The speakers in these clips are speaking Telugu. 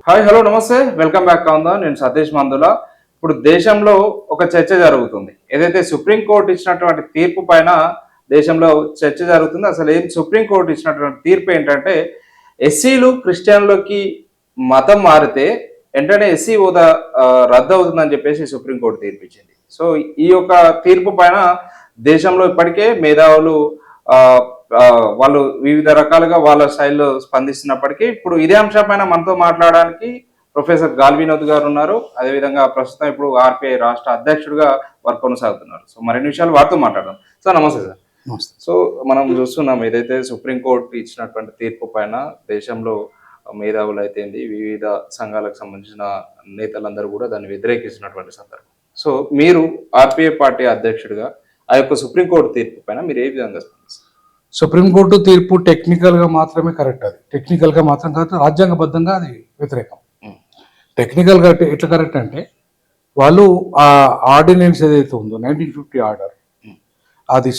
హాయ్ హలో నమస్తే వెల్కమ్ బ్యాక్ కావుందా నేను సతీష్ మందుల. ఇప్పుడు దేశంలో ఒక చర్చ జరుగుతుంది. ఏదైతే సుప్రీంకోర్టు ఇచ్చినటువంటి తీర్పు పైన దేశంలో చర్చ జరుగుతుంది. అసలు ఏం సుప్రీంకోర్టు ఇచ్చినటువంటి తీర్పు ఏంటంటే ఎస్సీలు క్రిస్టియన్లకి మతం మారితే వెంటనే ఎస్సీ హోదా రద్దు అవుతుందని చెప్పేసి సుప్రీంకోర్టు తీర్పిచ్చింది. సో ఈ యొక్క తీర్పు పైన దేశంలో ఇప్పటికే మేధావులు వాళ్ళు వివిధ రకాలుగా వాళ్ళ స్టైల్లో స్పందిస్తున్నప్పటికీ ఇప్పుడు ఇదే అంశం పైన మనతో మాట్లాడడానికి ప్రొఫెసర్ గాల్ వినోద్ గారు ఉన్నారు. అదేవిధంగా ప్రస్తుతం ఇప్పుడు ఆర్పిఐ రాష్ట్ర అధ్యక్షుడిగా వారు కొనసాగుతున్నారు. సో మరిన్ని విషయాలు వారితో మాట్లాడదాం. సార్ నమస్తే సార్. సో మనం చూస్తున్నాం ఏదైతే సుప్రీంకోర్టు ఇచ్చినటువంటి తీర్పు పైన దేశంలో మేధావులు అయితే వివిధ సంఘాలకు సంబంధించిన నేతలందరూ కూడా దాన్ని వ్యతిరేకిస్తున్నటువంటి సందర్భం. సో మీరు ఆర్పిఐ పార్టీ అధ్యక్షుడిగా ఆ యొక్క సుప్రీంకోర్టు తీర్పు పైన మీరు ఏ విధంగా స్పందిస్తారు? సుప్రీంకోర్టు తీర్పు టెక్నికల్గా మాత్రమే కరెక్ట్. అది టెక్నికల్గా మాత్రం కాదు, రాజ్యాంగబద్ధంగా అది వ్యతిరేకం. టెక్నికల్గా ఎట్లా కరెక్ట్ అంటే వాళ్ళు ఆ ఆర్డినెన్స్ ఏదైతే ఉందో 1950 ఆర్డర్, అది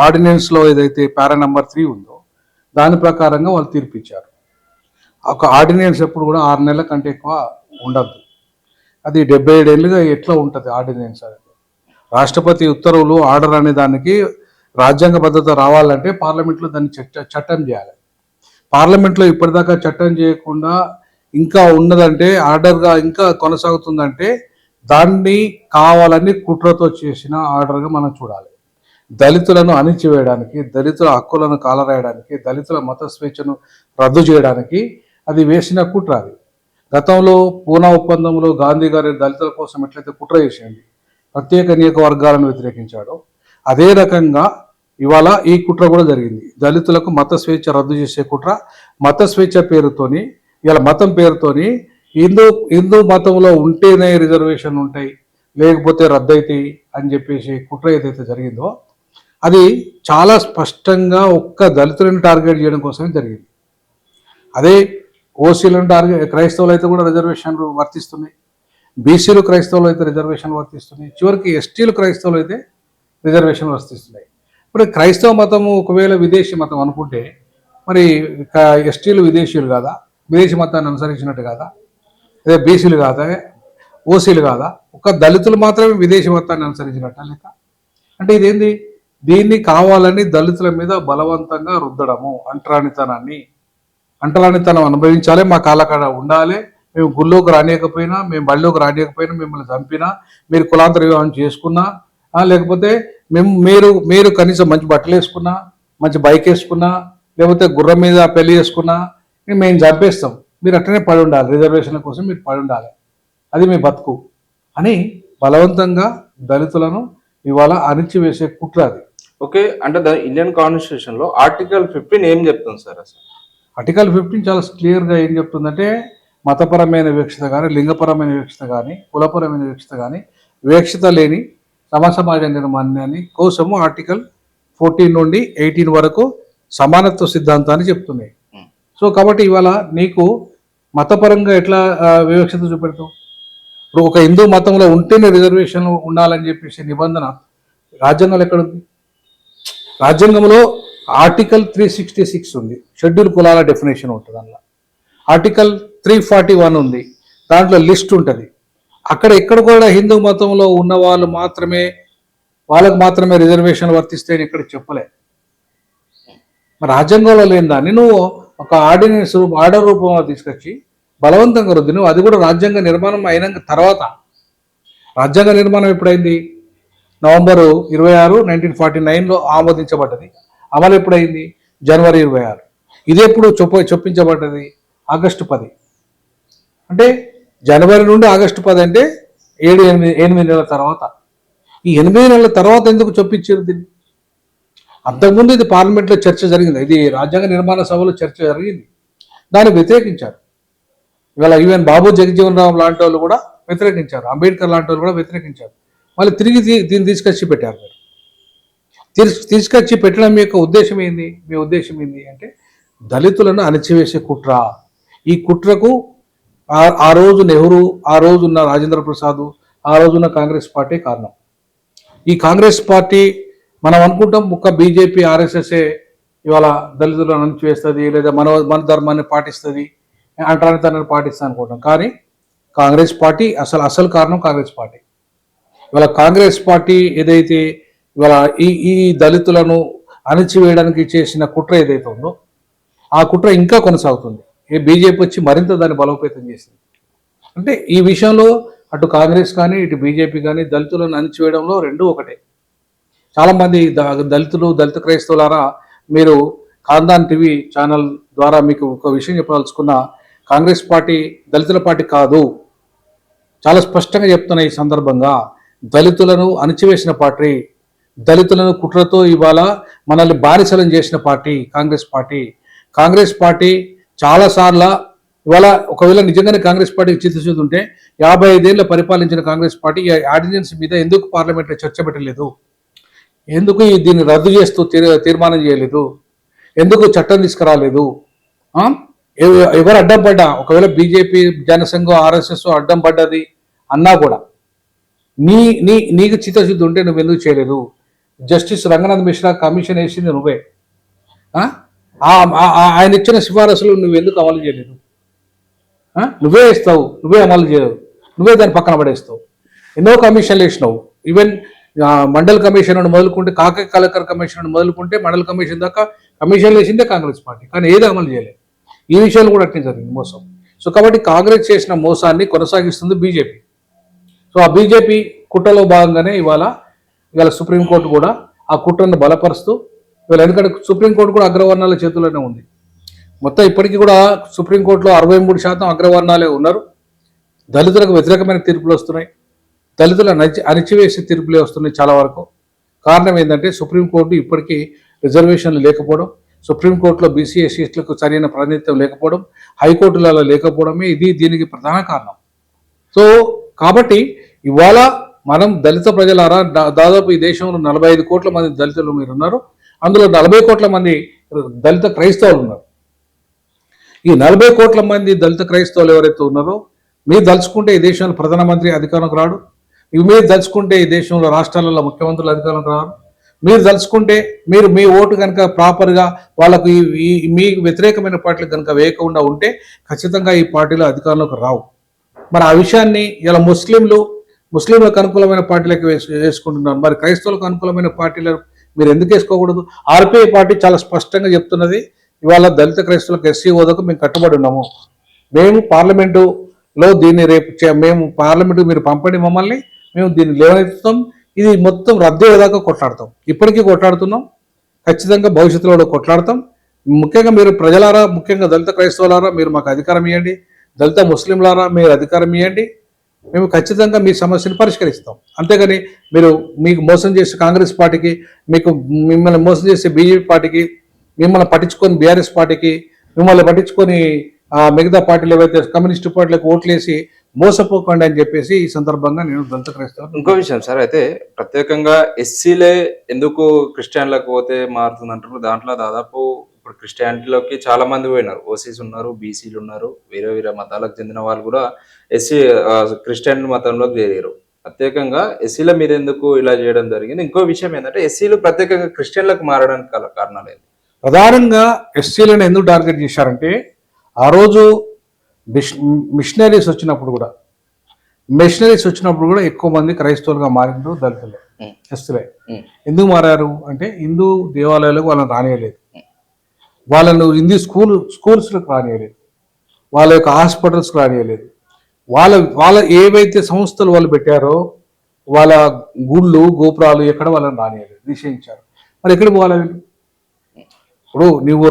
ఆర్డినెన్స్లో ఏదైతే పారా నెంబర్ 3 ఉందో దాని ప్రకారంగా వాళ్ళు తీర్పు ఇచ్చారు. ఒక ఆర్డినెన్స్ ఎప్పుడు కూడా 6 నెలల కంటే ఎక్కువ ఉండద్దు. అది 77 ఏళ్ళుగా ఎట్లా ఉంటుంది ఆర్డినెన్స్ అనేది. రాష్ట్రపతి ఉత్తర్వులు ఆర్డర్ అనే దానికి రాజ్యాంగ భద్రత రావాలంటే పార్లమెంట్లో దాన్ని చట్టం చేయాలి. పార్లమెంట్లో ఇప్పటిదాకా చట్టం చేయకుండా ఇంకా ఉన్నదంటే ఆర్డర్గా ఇంకా కొనసాగుతుందంటే దాన్ని కావాలని కుట్రతో చేసిన ఆర్డర్గా మనం చూడాలి. దళితులను అణిచివేయడానికి, దళితుల హక్కులను కాలరాయడానికి, దళితుల మత స్వేచ్ఛను రద్దు చేయడానికి అది వేసిన కుట్ర. అది గతంలో పూనా ఒప్పందంలో గాంధీ గారి దళితుల కోసం ఎట్లయితే కుట్ర చేసింది, ప్రత్యేక నియోజకవర్గాలను వ్యతిరేకించాడో అదే రకంగా ఇవాళ ఈ కుట్ర కూడా జరిగింది. దళితులకు మత స్వేచ్ఛ రద్దు చేసే కుట్ర, మత స్వేచ్ఛ పేరుతోని ఇవాళ మతం పేరుతోని హిందూ మతంలో ఉంటేనే రిజర్వేషన్ ఉంటాయి లేకపోతే రద్దు అవుతాయి అని చెప్పేసి కుట్ర ఏదైతే జరిగిందో అది చాలా స్పష్టంగా ఒక్క దళితులను టార్గెట్ చేయడం కోసమే జరిగింది. అదే ఓసీలను టార్గెట్, క్రైస్తవులు అయితే కూడా రిజర్వేషన్లు వర్తిస్తున్నాయి, బీసీలు క్రైస్తవులు అయితే రిజర్వేషన్లు వర్తిస్తున్నాయి, చివరికి ఎస్టీలు క్రైస్తవులు అయితే రిజర్వేషన్లు వర్తిస్తున్నాయి. ఇప్పుడు క్రైస్తవ మతము ఒకవేళ విదేశీ మతం అనుకుంటే మరి ఎస్టీలు విదేశీయులు కాదా, విదేశీ మతాన్ని అనుసరించినట్టు కాదా, అదే బీసీలు కాదా, ఓసీలు కాదా, ఒక దళితులు మాత్రమే విదేశీ మతాన్ని అనుసరించినట్ట లెక్క. అంటే ఇదేంది, దీన్ని కావాలని దళితుల మీద బలవంతంగా రుద్దడము, అంటరానితనం అనుభవించాలి, మా కాళ్ళకాడ ఉండాలి, మేము గుళ్ళోకి రానియకపోయినా, మేము బళ్ళలోకి రానియకపోయినా, మిమ్మల్ని చంపినా, మీరు కులాంతర వివాహం చేసుకున్నా, లేకపోతే మీరు కనీసం మంచి బట్టలు వేసుకున్నా, మంచి బైక్ వేసుకున్నా, లేకపోతే గుర్రం మీద పెళ్లి చేసుకున్నా మేము చంపేస్తాం, మీరు అట్లనే పడి ఉండాలి, రిజర్వేషన్ల కోసం మీరు పడి ఉండాలి, అది మీ బతుకు అని బలవంతంగా దళితులను ఇవాళ అణిచివేసే కుట్ర అది. ఓకే, అంటే ఇండియన్ కాన్స్టిట్యూషన్లో ఆర్టికల్ 15 ఏం చెప్తుంది సార్? అసలు ఆర్టికల్ 15 చాలా క్లియర్గా ఏం చెప్తుందంటే మతపరమైన వివక్షత కానీ, లింగపరమైన వివక్షత కానీ, కులపరమైన వివక్షత కానీ, వివక్షత లేని సమసమాజ నిర్మాణాన్ని కోసము ఆర్టికల్ 14 నుండి 18 వరకు సమానత్వ సిద్ధాంతాన్ని చెప్తున్నాయి. సో కాబట్టి ఇవాళ నీకు మతపరంగా ఎట్లా వివక్షత చూపెడతావు? ఇప్పుడు ఒక హిందూ మతంలో ఉంటేనే రిజర్వేషన్ ఉండాలని చెప్పేసి నిబంధన రాజ్యాంగంలో ఎక్కడుంది? రాజ్యాంగంలో ఆర్టికల్ 366 ఉంది, షెడ్యూల్ కులాల డెఫినేషన్ ఉంటుంది. అందులో ఆర్టికల్ 341 ఉంది, దాంట్లో లిస్ట్ ఉంటుంది. అక్కడ ఎక్కడ కూడా హిందూ మతంలో ఉన్న వాళ్ళు మాత్రమే, వాళ్ళకు మాత్రమే రిజర్వేషన్ వర్తిస్తాయని ఇక్కడ చెప్పలే. మరి రాజ్యాంగంలో లేని దాన్ని నువ్వు ఒక ఆర్డర్ రూపంలో తీసుకొచ్చి బలవంతంగా రుద్ది నువ్వు, అది కూడా రాజ్యాంగ నిర్మాణం అయిన తర్వాత. రాజ్యాంగ నిర్మాణం ఎప్పుడైంది? నవంబర్ 26, 1949లో ఆమోదించబడ్డది. అమలు ఎప్పుడైంది? జనవరి 26. ఇది ఎప్పుడు చొప్పించబడ్డది? ఆగస్టు 10. అంటే జనవరి నుండి ఆగస్టు 10 అంటే 7-8 నెలల తర్వాత. ఈ 8 నెలల తర్వాత ఎందుకు చొప్పించారు దీన్ని? అంతకుముందు ఇది పార్లమెంట్లో చర్చ జరిగింది, ఇది రాజ్యాంగ నిర్మాణ సభలో చర్చ జరిగింది, దాన్ని వ్యతిరేకించారు. ఇవాళ ఈవెన్ బాబు జగజ్జీవన్ రామ్ లాంటి వాళ్ళు కూడా వ్యతిరేకించారు, అంబేద్కర్ లాంటి వాళ్ళు కూడా వ్యతిరేకించారు. మళ్ళీ తిరిగి దీన్ని తీసుకొచ్చి పెట్టారు. మీరు తీసుకొచ్చి పెట్టడం మీ యొక్క ఉద్దేశం ఏంది? మీ ఉద్దేశం ఏంది అంటే దళితులను అణచివేసే కుట్ర. ఈ కుట్రకు ఆ రోజు నెహ్రూ, ఆ రోజున్న రాజేంద్ర ప్రసాద్, ఆ రోజున్న కాంగ్రెస్ పార్టీ కారణం. ఈ కాంగ్రెస్ పార్టీ మనం అనుకుంటాం ఒక్క బీజేపీ ఆర్ఎస్ఎస్ఏ ఇవాళ దళితులను అణచివేస్తుంది లేదా మన ధర్మాన్ని పాటిస్తుంది, అంటరానితనాన్ని పాటిస్తాను అనుకుంటాం. కానీ కాంగ్రెస్ పార్టీ అసలు కారణం కాంగ్రెస్ పార్టీ. ఇవాళ కాంగ్రెస్ పార్టీ ఏదైతే ఇవాళ ఈ దళితులను అణిచివేయడానికి చేసిన కుట్ర ఏదైతే ఉందో ఆ కుట్ర ఇంకా కొనసాగుతుంది. బీజేపీ వచ్చి మరింత దాన్ని బలోపేతం చేసింది. అంటే ఈ విషయంలో అటు కాంగ్రెస్ కానీ ఇటు బీజేపీ కానీ దళితులను అణిచివేయడంలో రెండూ ఒకటే. చాలామంది దళితులు దళిత క్రైస్తవులారా, మీరు ఖాందాన్ టీవీ ఛానల్ ద్వారా మీకు ఒక విషయం చెప్పదలుచుకున్న, కాంగ్రెస్ పార్టీ దళితుల పార్టీ కాదు. చాలా స్పష్టంగా చెప్తున్న ఈ సందర్భంగా, దళితులను అణిచివేసిన పార్టీ, దళితులను కుట్రతో ఇవాళ మనల్ని బానిసలను చేసిన party Congress party. Congress party చాలాసార్లు ఇవాళ ఒకవేళ నిజంగానే కాంగ్రెస్ పార్టీకి చిత్తశుద్ధి ఉంటే 55 ఏళ్ళు పరిపాలించిన కాంగ్రెస్ పార్టీ ఈ ఆర్డినెన్స్ మీద ఎందుకు పార్లమెంట్లో చర్చ పెట్టలేదు? ఎందుకు దీన్ని రద్దు చేస్తూ తీర్మానం చేయలేదు? ఎందుకు చట్టం తీసుకురాలేదు? ఎవరు అడ్డం పడ్డా, ఒకవేళ బీజేపీ, జనసంఘం, ఆర్ఎస్ఎస్ అడ్డం పడ్డది అన్నా కూడా నీకు చిత్తశుద్ధి ఉంటే నువ్వు ఎందుకు చేయలేదు? జస్టిస్ రంగనాథ్ మిశ్రా కమిషన్ వేసింది నువ్వే. ఆయన ఇచ్చిన సిఫారసులు నువ్వు ఎందుకు అమలు చేయలేదు? నువ్వే ఇస్తావు, నువ్వే అమలు చేయవు, నువ్వే దాన్ని పక్కన పడేస్తావు. ఎన్నో కమిషన్లు వేసినావు. ఈవెన్ మండల్ కమిషన్ అని మొదలుకుంటే, కాకయ్య కలెక్టర్ కమిషన్ అని మొదలుకుంటే మండల్ కమిషన్ దాకా కమిషన్లు వేసిందే కాంగ్రెస్ పార్టీ. కానీ ఏది అమలు చేయలేదు. ఈ విషయాలు కూడా అట్నే జరిగింది మోసం. సో కాబట్టి కాంగ్రెస్ చేసిన మోసాన్ని కొనసాగిస్తుంది బీజేపీ. సో ఆ బీజేపీ కుట్రలో భాగంగానే ఇవాళ సుప్రీంకోర్టు కూడా ఆ కుట్రను బలపరుస్తూ ఇవాళ, ఎందుకంటే సుప్రీంకోర్టు కూడా అగ్రవర్ణాల చేతుల్లోనే ఉంది. మొత్తం ఇప్పటికీ కూడా సుప్రీంకోర్టులో 63% అగ్రవర్ణాలే ఉన్నారు. దళితులకు వ్యతిరేకమైన తీర్పులు వస్తున్నాయి, దళితుల అణిచివేసే తీర్పులే వస్తున్నాయి చాలా వరకు. కారణం ఏంటంటే సుప్రీంకోర్టు ఇప్పటికీ రిజర్వేషన్లు లేకపోవడం, సుప్రీంకోర్టులో బీసీ ఎస్సీలకు సరైన ప్రాతినిధ్యం లేకపోవడం, హైకోర్టులలో లేకపోవడమే దీనికి ప్రధాన కారణం. సో కాబట్టి ఇవాళ మనం దళిత ప్రజలారా, దాదాపు ఈ దేశంలో 45 కోట్ల మంది దళితులు మీరు ఉన్నారు. అందులో 40 కోట్ల మంది దళిత క్రైస్తవులు ఉన్నారు. ఈ 40 కోట్ల మంది దళిత క్రైస్తవులు ఎవరైతే ఉన్నారో, మీరు దలుచుకుంటే ఈ దేశంలో ప్రధానమంత్రి అధికారంలోకి రాడు. మీరు దలుచుకుంటే ఈ దేశంలో రాష్ట్రాలలో ముఖ్యమంత్రులు అధికారంలోకి రారు. మీరు దలుచుకుంటే మీరు మీ ఓటు కనుక ప్రాపర్గా వాళ్ళకు మీకు వ్యతిరేకమైన పార్టీలు కనుక వేయకుండా ఉంటే ఖచ్చితంగా ఈ పార్టీలు అధికారంలోకి రావు. మరి ఆ విషయాన్ని ఇలా ముస్లింలకు అనుకూలమైన పార్టీలకు వేసుకుంటున్నారు. మరి క్రైస్తవులకు అనుకూలమైన పార్టీలు మీరు ఎందుకు వేసుకోకూడదు? ఆర్పీఐ పార్టీ చాలా స్పష్టంగా చెప్తున్నది, ఇవాళ దళిత క్రైస్తవులకు ఎస్సీ హోదాకు మేము కట్టుబడి ఉన్నాము. మేము పార్లమెంటులో దీన్ని మేము పార్లమెంటు మీరు పంపండి మమ్మల్ని, మేము దీన్ని లేవనెత్తుతాం. ఇది మొత్తం రద్దు అయ్యేదాకా కొట్లాడతాం. ఇప్పటికీ కొట్లాడుతున్నాం, ఖచ్చితంగా భవిష్యత్తులో కూడా కొట్లాడతాం. ముఖ్యంగా మీరు ప్రజలారా, ముఖ్యంగా దళిత క్రైస్తవులారా, మీరు మాకు అధికారం ఇవ్వండి. దళిత ముస్లింలారా, మీరు అధికారం ఇవ్వండి. మేము ఖచ్చితంగా మీ సమస్యను పరిష్కరిస్తాం. అంతేగాని మీకు మోసం చేసే కాంగ్రెస్ పార్టీకి, మిమ్మల్ని మోసం చేసే బీజేపీ పార్టీకి, మిమ్మల్ని పట్టించుకొని బీఆర్ఎస్ పార్టీకి, మిమ్మల్ని పట్టించుకొని మిగతా పార్టీలు ఏవైతే కమ్యూనిస్టు పార్టీలకు ఓట్లేసి మోసపోకండి అని చెప్పేసి ఈ సందర్భంగా నేను దళిత క్రైస్తవులు. ఇంకో విషయం సార్, అయితే ప్రత్యేకంగా ఎస్సీలే ఎందుకు క్రిస్టియన్లకు పోతే మారుతుంది అంటారు. దాంట్లో దాదాపు ఇప్పుడు క్రిస్టియానిటీలోకి చాలా మంది పోయినారు. ఓసీస్ ఉన్నారు, బీసీలు ఉన్నారు, వేరే వేరే మతాలకు చెందిన వాళ్ళు కూడా క్రిస్టియన్ మతంలోకి చేరారు. ప్రత్యేకంగా ఎస్సీల మీద ఎందుకు ఇలా చేయడం జరిగింది? ఇంకో విషయం ఏంటంటే ఎస్సీలు ప్రత్యేకంగా క్రిస్టియన్లకు మారడానికి కారణాలు ఏంటి? ప్రధానంగా ఎస్సీలను ఎందుకు టార్గెట్ చేశారంటే, ఆ రోజు మిషనరీస్ వచ్చినప్పుడు కూడా ఎక్కువ మంది క్రైస్తవులుగా మారినారు దళితులే, ఎస్సీలే. ఎందుకు మారారు అంటే, హిందూ దేవాలయాలకు వాళ్ళని రానియలేదు, వాళ్ళను హిందీ స్కూల్స్లకు రానియలేదు, వాళ్ళ యొక్క హాస్పిటల్స్కి రానియలేదు. వాళ్ళ ఏవైతే సంస్థలు వాళ్ళు పెట్టారో వాళ్ళ గుళ్ళు గోపురాలు ఎక్కడ వాళ్ళని రానియలేదు, నిషేధించారు. మరి ఎక్కడ పోవాలి? ఇప్పుడు నువ్వు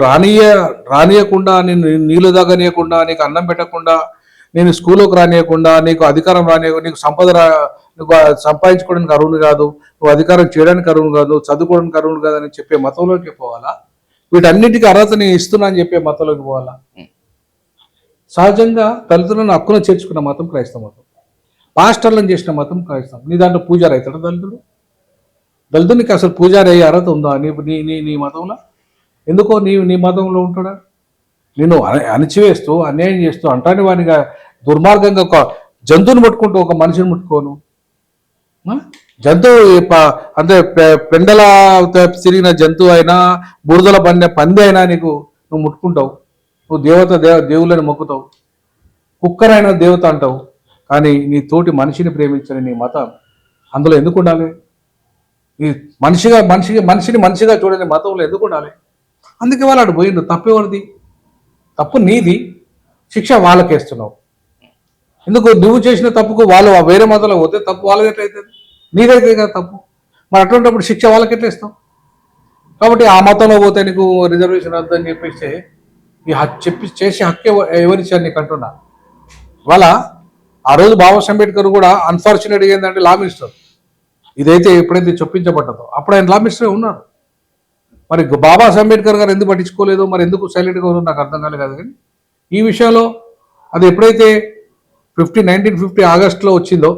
రానియకుండా, నేను నీళ్ళు తాగనీయకుండా, నీకు అన్నం పెట్టకుండా, నేను స్కూల్లోకి రానియకుండా, నీకు అధికారం రానియకుండా, నీకు నువ్వు సంపాదించుకోవడానికి అరువులు కాదు, నువ్వు అధికారం చేయడానికి అరువులు కాదు, నువ్వు చదువుకోవడానికి అరువులు కాదు అని చెప్పే మతంలోకి పోవాలా? వీటన్నిటికీ అర్హత నేను ఇస్తున్నా అని చెప్పే మతంలోకి పోవాలా? సహజంగా దళితులను హక్కును చేర్చుకున్న మతం క్రైస్తవ మతం. పాస్టర్లను చేసిన మతం క్రైస్తవం. నీ దాంట్లో పూజారి అవుతాడు దళితునికి అసలు పూజారి అయ్యే అర్హత ఉందా నీ మతంలో? ఎందుకో నీ మతంలో ఉంటాడా? నేను అణిచివేస్తూ అన్యాయం చేస్తూ అంటాని వాడిగా దుర్మార్గంగా ఒక జంతువుని ముట్టుకుంటూ ఒక మనిషిని ముట్టుకోను. జంతువు అంటే పెండల తిరిగిన జంతువు అయినా, బురదల పంది అయినా నువ్వు ముట్టుకుంటావు, నువ్వు దేవుళ్ళని మొక్కుతావు. కుక్కరైన దేవత అంటావు, కానీ నీ తోటి మనిషిని ప్రేమించని నీ మతం అందులో ఎందుకు ఉండాలి? ఈ మనిషిని మనిషిగా చూడని మతంలో ఎందుకు ఉండాలి? అందుకే వాళ్ళు అటు పోయిండు. తప్పేవాడిది? తప్పు నీది, శిక్ష వాళ్ళకేస్తున్నావు. ఎందుకు? నువ్వు చేసిన తప్పుకు వాళ్ళు వేరే మతంలో పోతే తప్పు వాళ్ళది ఎట్లయితుంది? నీదైతే కదా తప్పు. మరి అటువంటిప్పుడు శిక్ష వాళ్ళకి ఎట్లా ఇస్తావు? కాబట్టి ఆ మతంలో పోతే నీకు రిజర్వేషన్ వద్దని చెప్పేసి చెప్పి చేసే హక్కు ఎవరిచ్చారు నీకు అంటున్నా. వాళ్ళ ఆ రోజు బాబాసాహెబ్ అంబేద్కర్ కూడా అన్ఫార్చునేట్గా ఏంటంటే లా మినిస్టర్, ఇదైతే ఎప్పుడైతే చొప్పించబడ్డదో అప్పుడు ఆయన లా మినిస్టరే ఉన్నారు. మరి బాబాసాహెబ్ అంబేద్కర్ గారు ఎందుకు పట్టించుకోలేదు, మరి ఎందుకు సైలెంట్గా ఉన్నారో నాకు అర్థం కాలేదు. కానీ ఈ విషయంలో అది ఎప్పుడైతే 1950 ఆగస్టులో వచ్చిందో,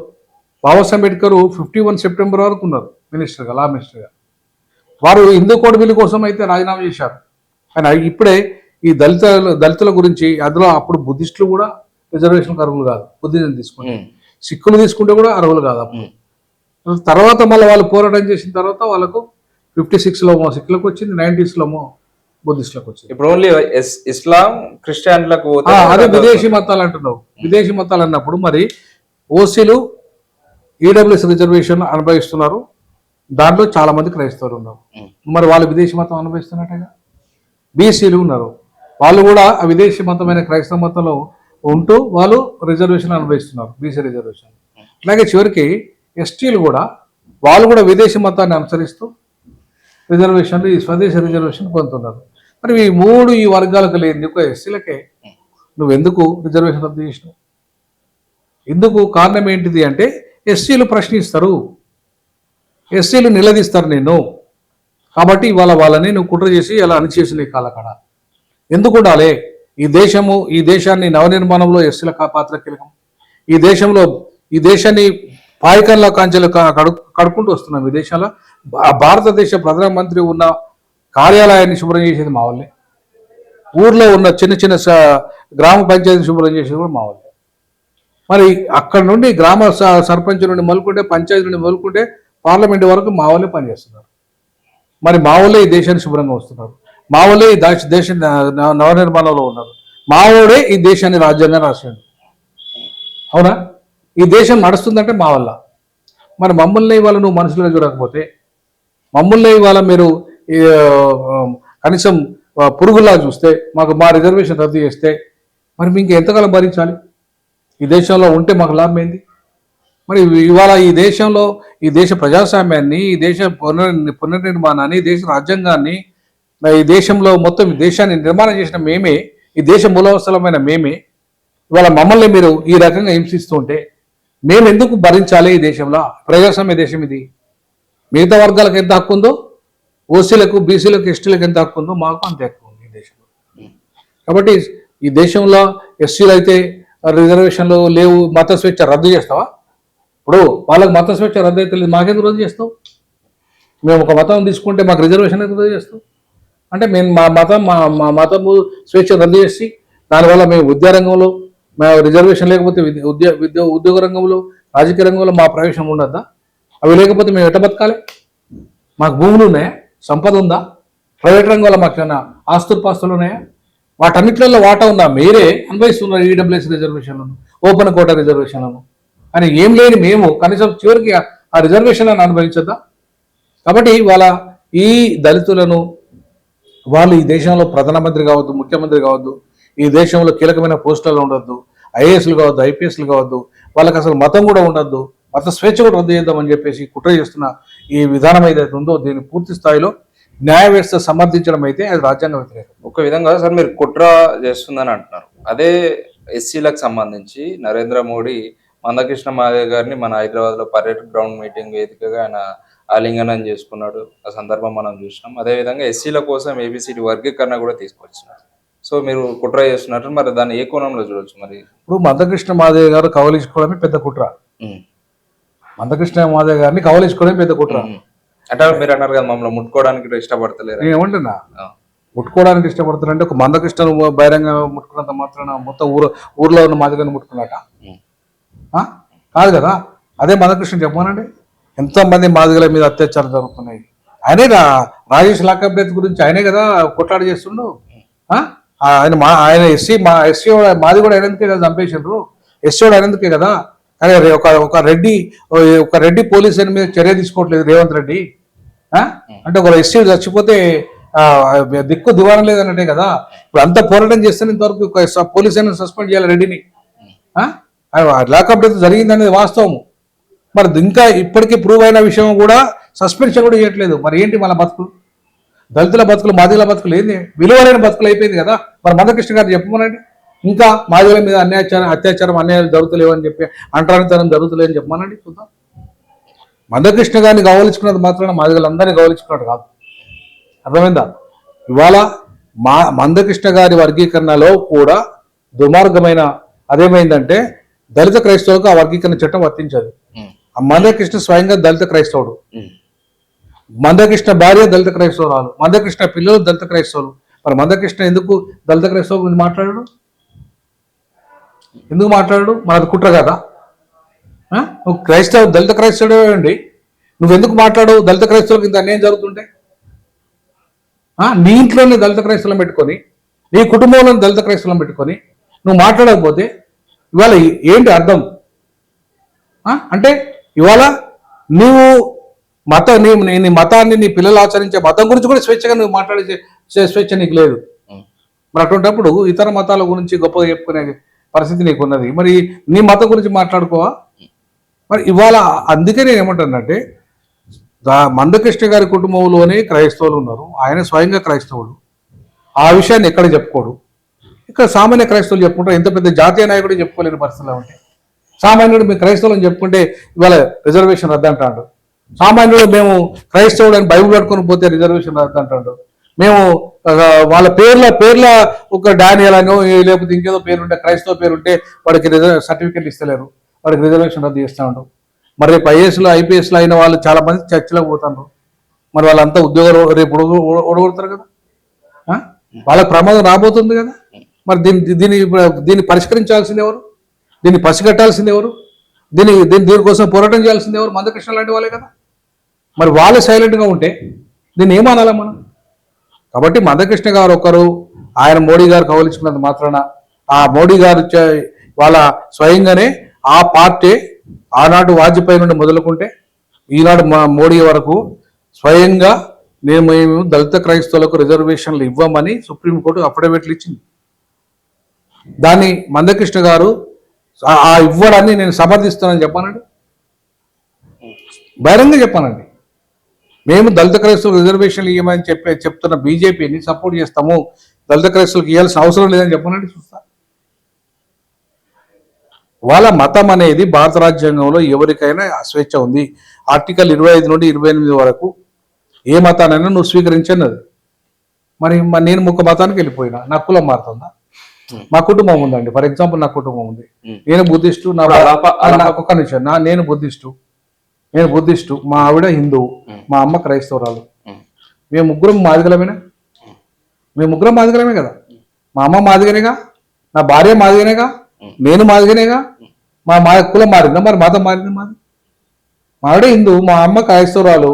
బాబాసాహెబ్ అంబేద్కర్ 51 సెప్టెంబర్ వరకు ఉన్నారు మినిస్టర్గా, లా మినిస్టర్గా. వారు హిందూ కోడ్ బిల్లు కోసం అయితే రాజీనామా చేశారు. కానీ ఇప్పుడే ఈ దళితుల గురించి, అందులో అప్పుడు బుద్ధిస్టులు కూడా రిజర్వేషన్ అర్హులు కాదు, బుద్ధిజం తీసుకుంటే. సిక్కులు తీసుకుంటే కూడా అర్హులు కాదు అప్పుడు. తర్వాత మళ్ళీ వాళ్ళు పోరాటం చేసిన తర్వాత వాళ్ళకు 56లో సిక్కులకు వచ్చింది, 90sలో బుద్ధిస్టులకు వచ్చింది. ఇప్పుడు ఓన్లీ ఇస్లాం క్రిస్టియన్లకు అదే విదేశీ మతాలు అంటున్నావు. విదేశీ మతాలు అన్నప్పుడు మరి ఓసీలు ఈడబ్ల్యూఎస్ రిజర్వేషన్ అనుభవిస్తున్నారు, దాంట్లో చాలా మంది క్రైస్తవులు ఉన్నారు. మరి వాళ్ళు విదేశీ మతం అనుభవిస్తున్నట్టుగా బీసీలు ఉన్నారు, వాళ్ళు కూడా ఆ విదేశీ మతమైన క్రైస్తవ మతంలో ఉంటూ వాళ్ళు రిజర్వేషన్ అనుభవిస్తున్నారు, బీసీ రిజర్వేషన్. అలాగే చివరికి ఎస్టీలు కూడా వాళ్ళు కూడా విదేశీ మతాన్ని అనుసరిస్తూ రిజర్వేషన్లు, ఈ స్వదేశీ రిజర్వేషన్ పొందుతున్నారు. మరి ఈ వర్గాలకు లేదు, ఎస్సీలకే నువ్వెందుకు రిజర్వేషన్ రద్దు చేసినావు? ఎందుకు? కారణం ఏంటిది అంటే ఎస్సీలు ప్రశ్నిస్తారు, ఎస్సీలు నిలదీస్తారు నేను. కాబట్టి ఇవాళ వాళ్ళని నువ్వు కుట్ర చేసి అలా అణిచేసి నీ కాలకడ ఎందుకు ఉండాలి? ఈ దేశాన్ని నవనిర్మాణంలో ఎస్సీల పాత్ర కీలకం. ఈ దేశాన్ని పాయకంలో కాంచెలు కడుక్కుంటూ వస్తున్నాం. ఈ దేశంలో భారతదేశ ప్రధానమంత్రి ఉన్న కార్యాలయాన్ని శుభ్రం చేసేది మా వాళ్ళే, ఊర్లో ఉన్న చిన్న గ్రామ పంచాయతీని శుభ్రం చేసేది కూడా మా వాళ్ళే. మరి అక్కడ నుండి గ్రామ సర్పంచ్ నుండి మొదలుకుంటే, పంచాయతీ నుండి మొదలుకుంటే పార్లమెంట్ వరకు మా వాళ్ళే పనిచేస్తున్నారు. మరి మా వాళ్ళే ఈ దేశాన్ని శుభ్రంగా వస్తున్నారు, మా వాళ్ళే ఈ దేశ నవనిర్మాణంలో ఉన్నారు, మా వాడే ఈ దేశాన్ని రాజ్యాంగం రాశాడు. అవునా? ఈ దేశం నడుస్తుందంటే మా వల్ల. మరి మమ్మల్ని ఇవాళ నువ్వు మనుషులుగా చూడకపోతే, మమ్మల్ని ఇవాళ మీరు కనీసం పురుగులా చూస్తే, మా రిజర్వేషన్ రద్దు చేస్తే మరి మీకు ఎంతకాలం భరించాలి? ఈ దేశంలో ఉంటే మాకు లాభం ఏంది? మరి ఇవాళ ఈ దేశ ప్రజాస్వామ్యాన్ని, ఈ దేశ పునర్నిర్మాణాన్ని, ఈ దేశ రాజ్యాంగాన్ని, ఈ దేశంలో మొత్తం దేశాన్ని నిర్మాణం చేసిన మేమే, ఈ దేశ మూలవస్థలమైన మేమే. ఇవాళ మమ్మల్ని మీరు ఈ రకంగా హింసిస్తూ ఉంటే మేము ఎందుకు భరించాలి? ఈ దేశంలో ప్రజాస్వామ్య దేశం ఇది. మిగతా వర్గాలకు ఎంత హక్కు ఉందో, ఓసీలకు, బీసీలకు, ఎస్టీలకు ఎంత హక్కు ఉందో మాకు అంతే హక్కు ఉంది ఈ దేశంలో. కాబట్టి ఈ దేశంలో ఎస్సీలు అయితే రిజర్వేషన్లు లేవు, మత స్వేచ్ఛ రద్దు చేస్తావా? ఇప్పుడు వాళ్ళకి మత స్వేచ్ఛ రద్దు అయితే లేదు, మాకెందుకు రద్దు చేస్తావు? మేము ఒక మతం తీసుకుంటే మాకు రిజర్వేషన్ ఎందుకు రద్దు చేస్తావు? అంటే మేము మా మతము స్వేచ్ఛ రద్దు చేసి దానివల్ల మేము విద్యారంగంలో మా రిజర్వేషన్ లేకపోతే ఉద్యోగ రంగంలో, రాజకీయ రంగంలో మా ప్రవేశం ఉండద్దా? అవి లేకపోతే మేము ఎట్ట బతకాలి? మాకు భూములు ఉన్నాయా? సంపద ఉందా? ప్రైవేట్ రంగంలో మాకు ఏమైనా ఆస్తుపాస్తులు ఉన్నాయా? వాటన్నిటిలో వాటా ఉందా? మీరే అనుభవిస్తున్నారు ఈడబ్ల్యూఎస్ రిజర్వేషన్లను, ఓపెన్ కోటా రిజర్వేషన్లను. అని ఏం లేని మేము కనీసం చివరికి ఆ రిజర్వేషన్లను అనుభవించద్దా? కాబట్టి వాళ్ళ ఈ దళితులను వాళ్ళు ఈ దేశంలో ప్రధానమంత్రి కావద్దు, ముఖ్యమంత్రి కావద్దు, ఈ దేశంలో కీలకమైన పోస్టులలో ఉండొద్దు, ఐఏఎస్లు కావద్దు, ఐపీఎస్లు కావద్దు, వాళ్ళకి అసలు మతం కూడా ఉండొద్దు, మత స్వేచ్ఛ కూడా రద్దు చేద్దామని చెప్పేసి కుట్ర చేస్తున్న ఈ విధానం ఏదైతే ఉందో దీన్ని పూర్తి స్థాయిలో న్యాయ వ్యవస్థ సమర్థించడం అయితే అది రాజ్యాంగ వ్యతిరేకం. ఒక విధంగా సార్ మీరు కుట్ర చేస్తుందని అంటున్నారు. అదే ఎస్సీలకు సంబంధించి నరేంద్ర మోడీ మందకృష్ణ మాదేవ్ గారిని మన హైదరాబాద్లో పర్యటన గ్రౌండ్ మీటింగ్ వేదికగా ఆయన ఆలింగనం చేసుకున్నాడు. ఆ సందర్భం మనం చూసినాం. అదేవిధంగా ఎస్సీల కోసం ఏబిసిడి వర్గీకరణ కూడా తీసుకొచ్చినారు. సో మీరు కుట్ర చేస్తున్నట్టు మరి దాన్ని ఏ కోణంలో చూడొచ్చు? మరి ఇప్పుడు మందకృష్ణ మాదేవ్ గారు కవలించుకోవడమే పెద్ద కుట్ర. మందకృష్ణ మాదేవ్ గారిని కవలించుకోవడమే పెద్ద కుట్ర. అంటే మీరు అన్నారు కదా మమ్మల్ని ముట్టుకోవడానికి ఇష్టపడతలేరు. ఏమంటున్నా ముట్టుకోవడానికి ఇష్టపడుతున్నారంటే ఒక మందకృష్ణ బహిరంగ ముట్టుకున్నంత మాత్రాన మొత్తం ఊర్లో ఉన్న మాదిగని ముట్టుకున్నట కాదు కదా. అదే మందకృష్ణ చెప్పానండి, ఎంతమంది మాదిగల మీద అత్యాచారం జరుగుతున్నాయి. ఆయనే రాజేష్ లాకప్ డెత్ గురించి ఆయనే కదా కొట్లాడ చేస్తుండు. ఆయన ఎస్సీ మాది కూడా అయినందుకే కదా చంపేసిండ్రు, ఎస్సీ వాడు అయినందుకే కదా. కానీ ఒక రెడ్డి పోలీసు మీద చర్య తీసుకోవట్లేదు రేవంత్ రెడ్డి. అంటే ఒక ఎస్సీ చచ్చిపోతే దిక్కు దివారం లేదన్నట్టే కదా. ఇప్పుడు అంత పోరాటం చేస్తే ఇంతవరకు పోలీస్ అయినా సస్పెండ్ చేయాలి రెడ్డిని. లాకప్ డెత్ జరిగిందనేది వాస్తవము. మరి ఇంకా ఇప్పటికీ ప్రూవ్ అయిన విషయం కూడా సస్పెన్షన్ కూడా చేయట్లేదు. మరి ఏంటి మన బతుకులు, దళితుల బతుకులు, మాదిగల బతుకులు ఏంది? విలువలైన బతుకులు అయిపోయింది కదా. మరి మందకృష్ణ గారు చెప్పమనండి, ఇంకా మాదిగల మీద అన్యాయాలు జరుగుతలేవని చెప్పి, అంటరానితనం జరుగుతలేదని చెప్పమనండి చూద్దాం. మందకృష్ణ గారిని గౌరవించుకున్నది మాత్రాన మాదిగలందరినీ గౌరవించుకున్నట్టు కాదు. అర్థమైందా? ఇవాళ మందకృష్ణ గారి వర్గీకరణలో కూడా దుర్మార్గమైన అదేమైందంటే దళిత క్రైస్తవులకు ఆ వర్గీకరణ చట్టం వర్తించదు. ఆ మందకృష్ణ స్వయంగా దళిత క్రైస్తవుడు, మందకృష్ణ భార్య దళిత క్రైస్తవురాలు, మందకృష్ణ పిల్లలు దళిత క్రైస్తవులు. మరి మందకృష్ణ ఎందుకు దళిత క్రైస్తవుల గురించి మాట్లాడాడు? ఎందుకు మాట్లాడాడు? మనది కుట్ర కదా. నువ్వు దళిత క్రైస్తవుడే అండి, నువ్వెందుకు మాట్లాడవు? దళిత క్రైస్తవులకు ఇంత అన్యాయం జరుగుతుంటే నీ ఇంట్లోనే దళిత క్రైస్తవులను పెట్టుకొని, నీ కుటుంబంలో దళిత క్రైస్తవులను పెట్టుకొని నువ్వు మాట్లాడకపోతే ఇవాళ ఏంటి అర్థం? అంటే ఇవాళ నువ్వు నీ మతాన్ని, నీ పిల్లలు ఆచరించే మతం గురించి కూడా స్వేచ్ఛగా నువ్వు మాట్లాడే స్వేచ్ఛ నీకు లేదు. మరి అటువంటిప్పుడు ఇతర మతాల గురించి గొప్పగా చెప్పుకునే పరిస్థితి నీకు ఉన్నది. మరి నీ మతం గురించి మాట్లాడుకోవా? మరి ఇవాళ అందుకే నేను ఏమంటానంటే, మందకృష్ణ గారి కుటుంబంలోనే క్రైస్తవులు ఉన్నారు, ఆయన స్వయంగా క్రైస్తవుడు, ఆ విషయాన్ని ఎక్కడ చెప్పుకోడు. ఇక్కడ సామాన్య క్రైస్తవులు చెప్పుకుంటారు, ఎంత పెద్ద జాతీయ నాయకుడు చెప్పుకోలేని పరిస్థితుల్లో ఉంటే. సామాన్యుడు మీ క్రైస్తవులను చెప్పుకుంటే ఇవాళ రిజర్వేషన్ రద్దంటాడు. సామాన్యుడు మేము క్రైస్తవుడు అని బైబిల్ పట్టుకొని పోతే రిజర్వేషన్ రద్దంటాడు. మేము వాళ్ళ పేర్ల ఒక డానియల్ అనో లేకపోతే ఇంకేదో పేరుంటే, క్రైస్తవ పేరుంటే వాడికి సర్టిఫికేట్ ఇస్తలేరు, వాడికి రిజర్వేషన్ రద్దు చేస్తూ ఉంటాం. మరి రేపు ఐపీఎస్లో అయిన వాళ్ళు చాలా మంది చర్చలకు పోతారు. మరి వాళ్ళంతా ఉద్యోగాలు రేపు ఓడగొడతారు కదా, వాళ్ళకి ప్రమాదం రాబోతుంది కదా. మరి దీన్ని పరిష్కరించాల్సింది ఎవరు? దీన్ని పసిగట్టాల్సింది ఎవరు? దీనికోసం పోరాటం చేయాల్సింది ఎవరు? మందకృష్ణ లాంటి వాళ్ళే కదా. మరి వాళ్ళే సైలెంట్గా ఉంటే దీన్ని ఏమనాలా మనం? కాబట్టి మందకృష్ణ గారు ఒకరు, ఆయన మోడీ గారు కవలించుకున్నది మాత్రాన ఆ మోడీ గారు వాళ్ళ స్వయంగానే ఆ పార్టీ ఆనాడు వాజ్పేయి నుండి మొదలుకుంటే ఈనాడు మోడీ వరకు స్వయంగా మేము దళిత క్రైస్తవులకు రిజర్వేషన్లు ఇవ్వమని సుప్రీంకోర్టు అఫిడవిట్లు ఇచ్చింది. దాన్ని మందకృష్ణ గారు ఆ ఇవ్వడాన్ని నేను సమర్థిస్తానని చెప్పానండి, బహిరంగ చెప్పానండి. మేము దళిత క్రైస్తవులకు రిజర్వేషన్లు ఇవ్వమని చెప్తున్న బీజేపీని సపోర్ట్ చేస్తాము, దళిత క్రైస్తవులకు ఇవ్వాల్సిన అవసరం లేదని చెప్పానండి. చూస్తా, వాళ్ళ మతం అనేది భారత రాజ్యాంగంలో ఎవరికైనా స్వేచ్ఛ ఉంది. ఆర్టికల్ 25 నుండి 28 వరకు ఏ మతానైనా నువ్వు స్వీకరించన్నది. మరి నేను ఒక మతానికి వెళ్ళిపోయినా నా కులం మారుతుందా? మా కుటుంబం ఉందండి, ఫర్ ఎగ్జాంపుల్ నా కుటుంబం ఉంది, నేను బుద్ధిస్టు, ఒక్క నిమిషం, నేను బుద్ధిస్టు, మా ఆవిడ హిందువు, మా అమ్మ క్రైస్తవురాలు, మేము ముగ్గురం మాదిగలమే కదా. మా అమ్మ మాదిగనేగా, నా భార్య మాదిగనేగా, నేను మాదిగనేగా. మా కులం మారిందా? మరి మతం మారింది మాది. మా ఆవిడ హిందూ, మా అమ్మ క్రైస్తవురాలు,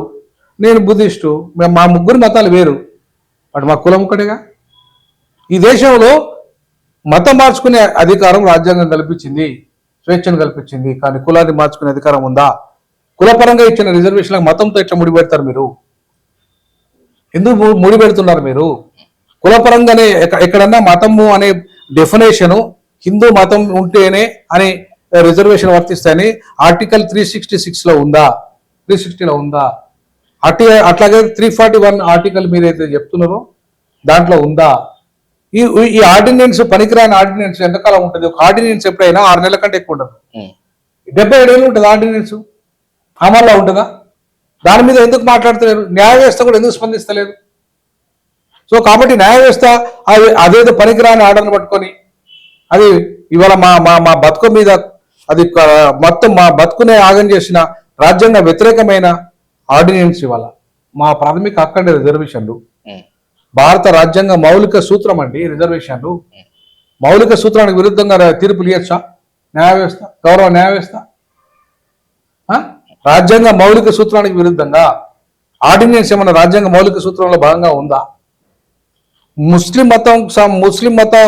నేను బుద్ధిస్టు, మా ముగ్గురు మతాలు వేరు, అటు మా కులం ఒక్కటేగా. ఈ దేశంలో మతం మార్చుకునే అధికారం రాజ్యాంగం కల్పించింది, స్వేచ్ఛను కల్పించింది. కానీ కులాన్ని మార్చుకునే అధికారం ఉందా? కులపరంగా ఇచ్చిన రిజర్వేషన్లకు మతంతో ఎట్లా ముడిపెడతారు మీరు? ఎందుకు ముడిపెడుతున్నారు మీరు? కులపరంగానే ఎక్కడన్నా మతము అనే డెఫినేషను హిందూ మతం ఉంటేనే అని రిజర్వేషన్ వర్తిస్తాయని ఆర్టికల్ 366లో ఉందా? 360లో ఉందా? అట్లాగే 341 ఆర్టికల్ మీరైతే చెప్తున్నారో దాంట్లో ఉందా? ఈ ఆర్డినెన్స్ పనికిరాని ఆర్డినెన్స్ ఎంతకాలం ఉంటుంది? ఒక ఆర్డినెన్స్ ఎప్పుడైనా 6 నెలల కంటే ఎక్కువ ఉండదు. 77 ఏళ్ళు ఉంటుంది ఆర్డినెన్స్, అమల్లో ఉంటుందా? దాని మీద ఎందుకు మాట్లాడతలేరు? న్యాయ వ్యవస్థ కూడా ఎందుకు స్పందిస్తలేదు? సో కాబట్టి న్యాయ వ్యవస్థ అదేదో పనికిరాని ఆర్డర్ని పట్టుకొని అది ఇవాళ మా బతుకు మీద అది మొత్తం మా బతుకునే ఆగం చేసిన రాజ్యాంగ వ్యతిరేకమైన ఆర్డినెన్స్. ఇవాళ మా ప్రాథమిక హక్కు రిజర్వేషన్లు, భారత రాజ్యాంగ మౌలిక సూత్రం అండి రిజర్వేషన్లు. మౌలిక సూత్రానికి విరుద్ధంగా తీర్పులు ఇవ్వచ్చా న్యాయ వ్యవస్థ, గౌరవ న్యాయ వ్యవస్థ? రాజ్యాంగ మౌలిక సూత్రానికి విరుద్ధంగా ఆర్డినెన్స్ ఏమన్నా రాజ్యాంగ మౌలిక సూత్రంలో భాగంగా ఉందా? ముస్లిం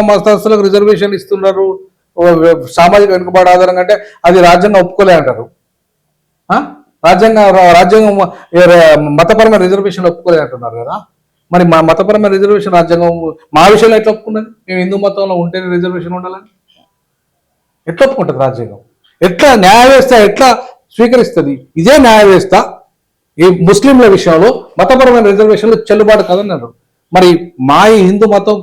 మతస్థులకు రిజర్వేషన్ ఇస్తున్నారు సామాజిక వెనుకబాటు ఆధారంగా అంటే అది రాజ్యాంగం ఒప్పుకోలే అంటారు. ఆ? రాజ్యాంగం మతపరమైన రిజర్వేషన్ ఒప్పుకోలే అంటున్నారు కదా. మరి మా మతపరమైన రిజర్వేషన్ రాజ్యాంగం మా విషయంలో ఎట్లా ఒప్పుకున్నది? మేము హిందూ మతంలో ఉంటేనే రిజర్వేషన్ ఉండాలని ఎట్లా ఒప్పుకుంటుంది రాజ్యాంగం? ఎట్లా న్యాయ వ్యవస్థ ఎట్లా స్వీకరిస్తుంది? ఇదే న్యాయ వ్యవస్థ ఈ ముస్లింల విషయంలో మతపరమైన రిజర్వేషన్లు చెల్లుబాటు కదన్నారు. మరి మా ఈ హిందూ మతం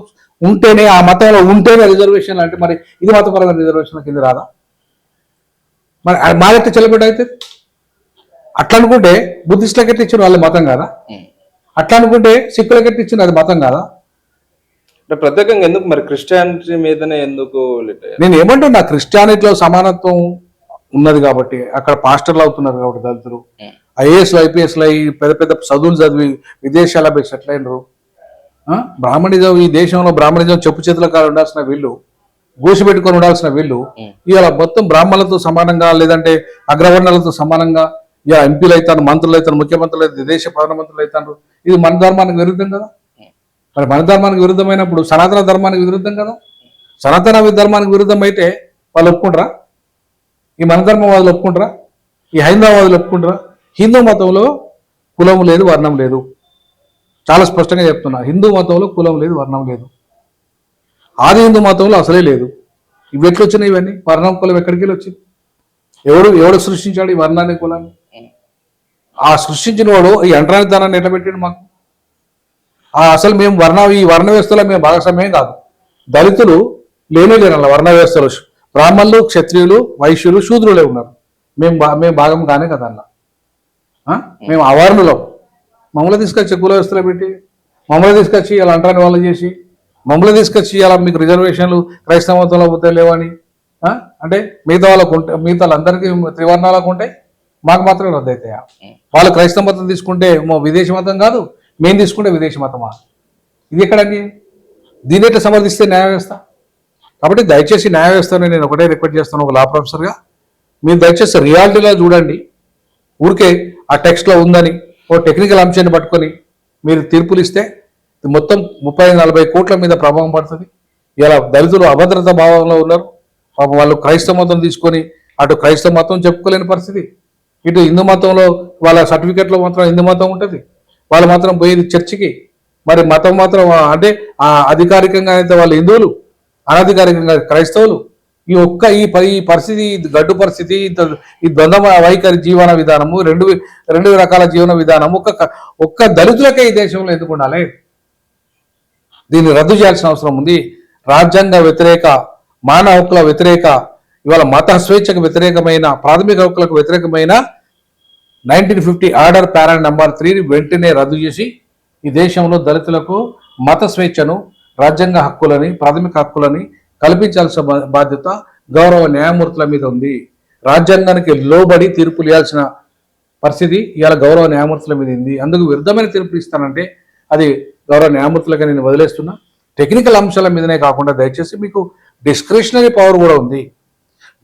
ఉంటేనే ఆ మతంలో ఉంటేనే రిజర్వేషన్ అంటే మరి ఇది మతపరమైన రిజర్వేషన్ కింద రాదా? మరి మా ఎట్లా చెల్లుబాటు అయితే? అట్లా అనుకుంటే బుద్ధిస్టులకు ఎట్లా ఇచ్చిన వాళ్ళ మతం కాదా? అట్లా అనుకుంటే సిక్కులకు ఎట్లా ఇచ్చిన అది మతం కాదా? అంటే ప్రత్యేకంగా ఎందుకు మరి క్రిస్టియానిటీ మీదనే ఎందుకు నేను ఏమంటున్నా, క్రిస్టియానిటీలో సమానత్వం ఉన్నది కాబట్టి అక్కడ పాస్టర్లు అవుతున్నారు కాబట్టి దళితులు ఐఏఎస్లు ఐపీఎస్లు అయ్యి పెద్ద పెద్ద చదువులు చదివి విదేశాల పోయి సెటిల్ అయినరు. బ్రాహ్మణిజం ఈ దేశంలో బ్రాహ్మణిజం చెప్పు చేతుల కాడ ఉండాల్సిన వీళ్ళు, గూసి పెట్టుకొని ఉండాల్సిన వీళ్ళు ఇవాళ మొత్తం బ్రాహ్మణులతో సమానంగా లేదంటే అగ్రవర్ణాలతో సమానంగా ఇలా ఎంపీలు అవుతారు, మంత్రులు అవుతారు, ముఖ్యమంత్రులు అవుతారు, దేశ ప్రధానమంత్రులు అవుతారు. ఇది మన ధర్మానికి విరుద్ధం కదా. మరి మన ధర్మానికి విరుద్ధమైనప్పుడు సనాతన ధర్మానికి విరుద్ధం కదా. సనాతన ధర్మానికి విరుద్ధం అయితే వాళ్ళు ఒప్పుకుంటారా? ఈ మన ధర్మం వాళ్ళు ఒప్పుకుంటారా? ఈ హైందవాదులు ఒప్పుకుంటారా? హిందూ మతంలో కులం లేదు, వర్ణం లేదు. చాలా స్పష్టంగా చెప్తున్నా, హిందూ మతంలో కులం లేదు, వర్ణం లేదు. ఆది హిందూ మతంలో అసలే లేదు. ఇవి ఎట్లా వచ్చినాయి? ఇవన్నీ వర్ణం కులం ఎక్కడికి వెళ్ళి వచ్చింది? ఎవడు సృష్టించాడు ఈ వర్ణాన్ని కులాన్ని? ఆ సృష్టించిన వాడు ఈ అంటరాని దానాన్ని ఎట్లా పెట్టాడు మాకు? అసలు మేము ఈ వర్ణ వ్యవస్థలో మేము భాగస్వామ్యం కాదు. దళితులు లేరు అలా వర్ణ వ్యవస్థలో. బ్రాహ్మణులు, క్షత్రియులు, వైశ్యులు, శూద్రులే ఉన్నారు. మేము భాగం కానే కదా అలా. మేము అవర్ణులం. మమ్మల్ని తీసుకొచ్చి కుల వ్యవస్థలో పెట్టి మమ్మల్ని తీసుకొచ్చి ఇలా అంటరాని వాళ్ళు చేసి మమ్మల్ని తీసుకొచ్చి ఇలా మీకు రిజర్వేషన్లు క్రైస్తవ మతంలో పోతే లేవని అంటే మిగతా వాళ్ళందరికీ త్రివర్ణాలకు ఉంటాయి, మాకు మాత్రమే రద్దు అవుతాయా? వాళ్ళు క్రైస్తవ మతం తీసుకుంటే విదేశీ మతం కాదు, మేము తీసుకుంటే విదేశీ మతమా? ఇది ఎక్కడండి? దీని ఎట్లా సమర్థిస్తే న్యాయ వ్యవస్థ? కాబట్టి దయచేసి న్యాయ వ్యవస్థను నేను ఒకటే రిక్వెస్ట్ చేస్తాను, ఒక లా ప్రొఫెసర్గా మీరు దయచేసి రియాలిటీలో చూడండి. ఊరికే ఆ టెక్స్ట్లో ఉందని ఓ టెక్నికల్ అంశాన్ని పట్టుకొని మీరు తీర్పులు ఇస్తే మొత్తం 30-40 కోట్ల మీద ప్రభావం పడుతుంది. ఇలా దళితులు అభద్రతా భావంలో ఉన్నారు. పాపం వాళ్ళు క్రైస్తవ మతం తీసుకొని అటు క్రైస్తవ మతం చెప్పుకోలేని పరిస్థితి, ఇటు హిందూ మతంలో వాళ్ళ సర్టిఫికెట్లో మాత్రం హిందూ మతం ఉంటుంది, వాళ్ళు మాత్రం పోయేది చర్చికి. మరి మతం మాత్రం అంటే అధికారికంగా అయితే వాళ్ళు హిందువులు, అనధికారికంగా క్రైస్తవులు. ఈ పరిస్థితి, గడ్డు పరిస్థితి, ఈ ద్వంద్వ వైఖరి జీవన విధానము, రెండు రకాల జీవన విధానము ఒక్క దళితులకే ఈ దేశంలో ఎందుకు ఉండాలి? దీన్ని రద్దు చేయాల్సిన అవసరం ఉంది. రాజ్యాంగ వ్యతిరేక, మానవ హక్కుల వ్యతిరేక, ఇవాళ మత స్వేచ్ఛకు వ్యతిరేకమైన, ప్రాథమిక హక్కులకు వ్యతిరేకమైన 1950 ఆర్డర్ ప్యారా నెంబర్ 3 వెంటనే రద్దు చేసి ఈ దేశంలో దళితులకు మత స్వేచ్ఛను, రాజ్యాంగ హక్కులని, ప్రాథమిక హక్కులని కల్పించాల్సిన బాధ్యత గౌరవ న్యాయమూర్తుల మీద ఉంది. రాజ్యాంగానికి లోబడి తీర్పులు ఇవ్వాల్సిన పరిస్థితి ఇవాళ గౌరవ న్యాయమూర్తుల మీద ఉంది. అందుకు విరుద్ధమైన తీర్పులు ఇస్తానంటే అది గౌరవ న్యాయమూర్తులుగా నేను వదిలేస్తున్నా. టెక్నికల్ అంశాల మీదనే కాకుండా దయచేసి మీకు డిస్క్రిషనరీ పవర్ కూడా ఉంది.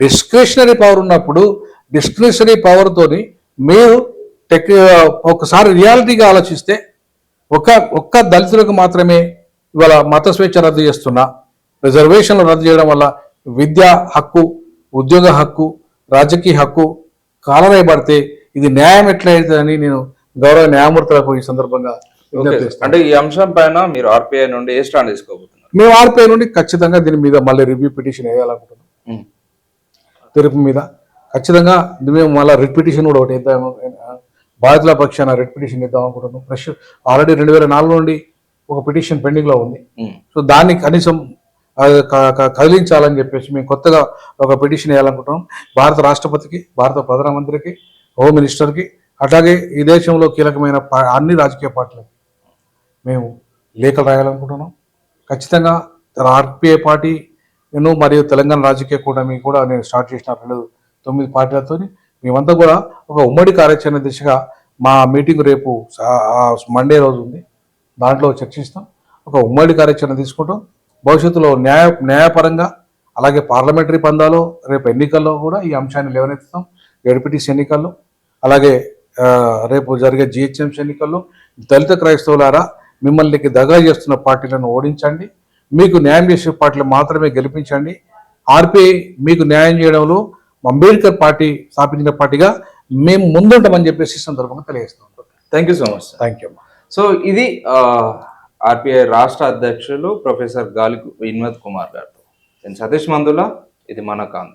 డిస్క్రిషనరీ పవర్ ఉన్నప్పుడు డిస్క్రిషనరీ పవర్తోని మీరు ఒకసారి రియాలిటీగా ఆలోచిస్తే ఒక్క దళితులకు మాత్రమే ఇవాళ మత స్వేచ్ఛ రద్దు చేస్తున్నా, రిజర్వేషన్లు రద్దు చేయడం వల్ల విద్యా హక్కు, ఉద్యోగ హక్కు, రాజకీయ హక్కు కాలరాయబడితే ఇది న్యాయం ఎట్లయితుందని నేను గౌరవ న్యాయమూర్తులకు ఈ సందర్భంగా అంటే ఈ అంశం పైన మీరు ఆర్పిఐ నుండి ఏ స్టాండ్ తీసుకోబోతున్నారు? మేము ఆర్పిఐ నుండి ఖచ్చితంగా దీని మీద మళ్ళీ రివ్యూ పిటిషన్ వేయాలనుకుంటున్నాం. తీర్పు మీద ఖచ్చితంగా మేము మళ్ళీ రిట్ పిటిషన్ కూడా ఒకటి వేద్దాము, బాధితుల పక్షాన రిట్ పిటిషన్ ఇద్దాం అనుకుంటున్నాం. ఫ్రెష్ ఆల్రెడీ 2004 నుండి ఒక పిటిషన్ పెండింగ్ లో ఉంది. సో దాన్ని కనీసం కదిలించాలని చెప్పేసి మేము కొత్తగా ఒక పిటిషన్ వేయాలనుకుంటున్నాం. భారత రాష్ట్రపతికి, భారత ప్రధానమంత్రికి, హోమ్ మినిస్టర్కి, అట్లాగే ఈ దేశంలో కీలకమైన అన్ని రాజకీయ పార్టీలకు మేము లేఖలు రాయాలనుకుంటున్నాం. ఖచ్చితంగా ఆర్పిఐ పార్టీ మరియు తెలంగాణ రాజకీయ కూటమి కూడా నేను స్టార్ట్ చేసిన 9 పార్టీలతో మేమంతా కూడా ఒక ఉమ్మడి కార్యాచరణ దిశగా మా మీటింగ్ రేపు మండే రోజు ఉంది, దాంట్లో చర్చిస్తాం. ఒక ఉమ్మడి కార్యాచరణ తీసుకుంటాం. భవిష్యత్తులో న్యాయపరంగా అలాగే పార్లమెంటరీ పందాలో రేపు ఎన్నికల్లో కూడా ఈ అంశాన్ని లేవనెత్తుతాం. జడ్పీటీసీ ఎన్నికల్లో అలాగే రేపు జరిగే జిహెచ్ఎంసీ ఎన్నికల్లో దళిత క్రైస్తవులారా మిమ్మల్ని దగా చేస్తున్న పార్టీలను ఓడించండి, మీకు న్యాయం చేసే పార్టీలు మాత్రమే గెలిపించండి. ఆర్పిఐ మీకు న్యాయం చేయడంలో అంబేద్కర్ పార్టీ స్థాపించిన పార్టీగా మేము ముందుంటామని చెప్పేసి ఈ సందర్భంగా తెలియజేస్తాం. Thank you so much. Thank you. So ఇది ఆర్పిఐ రాష్ట్ర అధ్యక్షులు ప్రొఫెసర్ గాలి వినోద్ కుమార్ గారితో. నేను సతీష్ మందుల, ఇది మన కాంద.